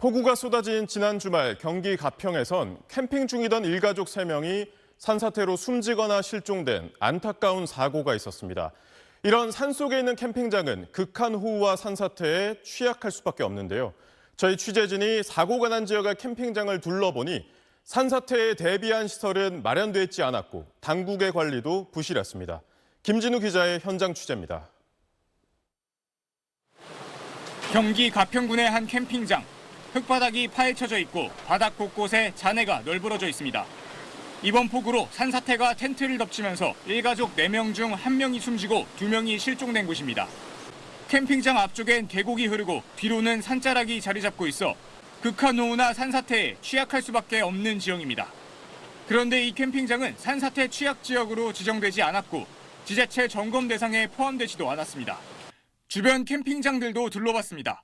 폭우가 쏟아진 지난 주말 경기 가평에선 캠핑 중이던 일가족 3명이 산사태로 숨지거나 실종된 안타까운 사고가 있었습니다. 이런 산속에 있는 캠핑장은 극한호우와 산사태에 취약할 수밖에 없는데요. 저희 취재진이 사고가 난 지역의 캠핑장을 둘러보니 산사태에 대비한 시설은 마련돼 있지 않았고 당국의 관리도 부실했습니다. 김진우 기자의 현장 취재입니다. 경기 가평군의 한 캠핑장. 흙바닥이 파헤쳐져 있고 바닥 곳곳에 잔해가 널브러져 있습니다. 이번 폭우로 산사태가 텐트를 덮치면서 일가족 4명 중 1명이 숨지고 2명이 실종된 곳입니다. 캠핑장 앞쪽엔 계곡이 흐르고 뒤로는 산자락이 자리 잡고 있어 극한호우나 산사태에 취약할 수밖에 없는 지형입니다. 그런데 이 캠핑장은 산사태 취약 지역으로 지정되지 않았고 지자체 점검 대상에 포함되지도 않았습니다. 주변 캠핑장들도 둘러봤습니다.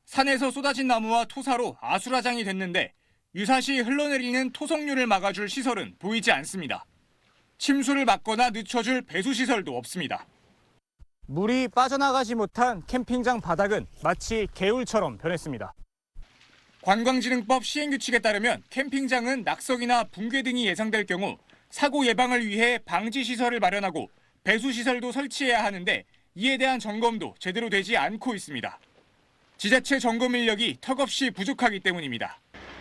산에서 쏟아진 나무와 토사로 아수라장이 됐는데 유사시 흘러내리는 토성류를 막아줄 시설은 보이지 않습니다. 침수를 막거나 늦춰줄 배수시설도 없습니다. 물이 빠져나가지 못한 캠핑장 바닥은 마치 개울처럼 변했습니다. 관광진흥법 시행규칙에 따르면 캠핑장은 낙석이나 붕괴 등이 예상될 경우 사고 예방을 위해 방지시설을 마련하고 배수시설도 설치해야 하는데 이에 대한 점검도 제대로 되지 않고 있습니다. 지자체 점검 인력이 턱없이 부족하기 때문입니다.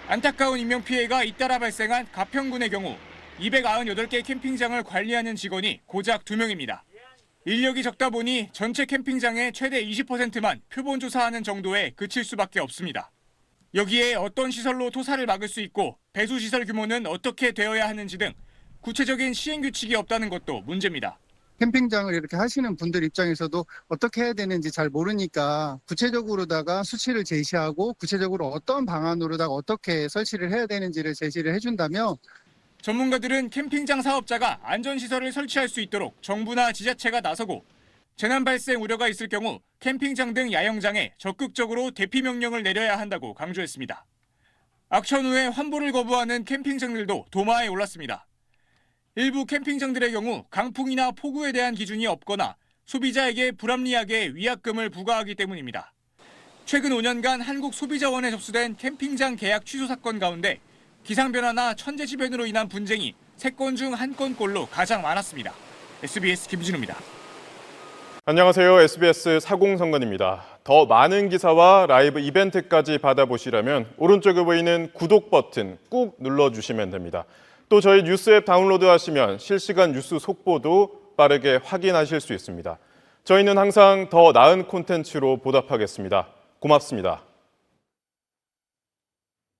안타까운 인명피해가 잇따라 발생한 가평군의 경우 298개 캠핑장을 관리하는 직원이 고작 2명입니다. 인력이 적다 보니 전체 캠핑장의 최대 20%만 표본 조사하는 정도에 그칠 수밖에 없습니다. 여기에 어떤 시설로 토사를 막을 수 있고 배수시설 규모는 어떻게 되어야 하는지 등 구체적인 시행규칙이 없다는 것도 문제입니다. 캠핑장을 이렇게 하시는 분들 입장에서도 어떻게 해야 되는지 잘 모르니까 구체적으로다가 수치를 제시하고 구체적으로 어떤 방안으로다가 어떻게 설치를 해야 되는지를 제시를 해준다면 전문가들은 캠핑장 사업자가 안전시설을 설치할 수 있도록 정부나 지자체가 나서고 재난 발생 우려가 있을 경우 캠핑장 등 야영장에 적극적으로 대피 명령을 내려야 한다고 강조했습니다. 악천 후에 환불을 거부하는 캠핑장들도 도마에 올랐습니다. 일부 캠핑장들의 경우 강풍이나 폭우에 대한 기준이 없거나 소비자에게 불합리하게 위약금을 부과하기 때문입니다. 최근 5년간 한국소비자원에 접수된 캠핑장 계약 취소 사건 가운데 기상변화나 천재지변으로 인한 분쟁이 3건 중 1건꼴로 가장 많았습니다. SBS 김진우입니다. 안녕하세요. SBS 사공성근입니다. 더 많은 기사와 라이브 이벤트까지 받아보시려면 오른쪽에 보이는 구독 버튼 꾹 눌러주시면 됩니다. 또 저희 뉴스 앱 다운로드하시면 실시간 뉴스 속보도 빠르게 확인하실 수 있습니다. 저희는 항상 더 나은 콘텐츠로 보답하겠습니다. 고맙습니다.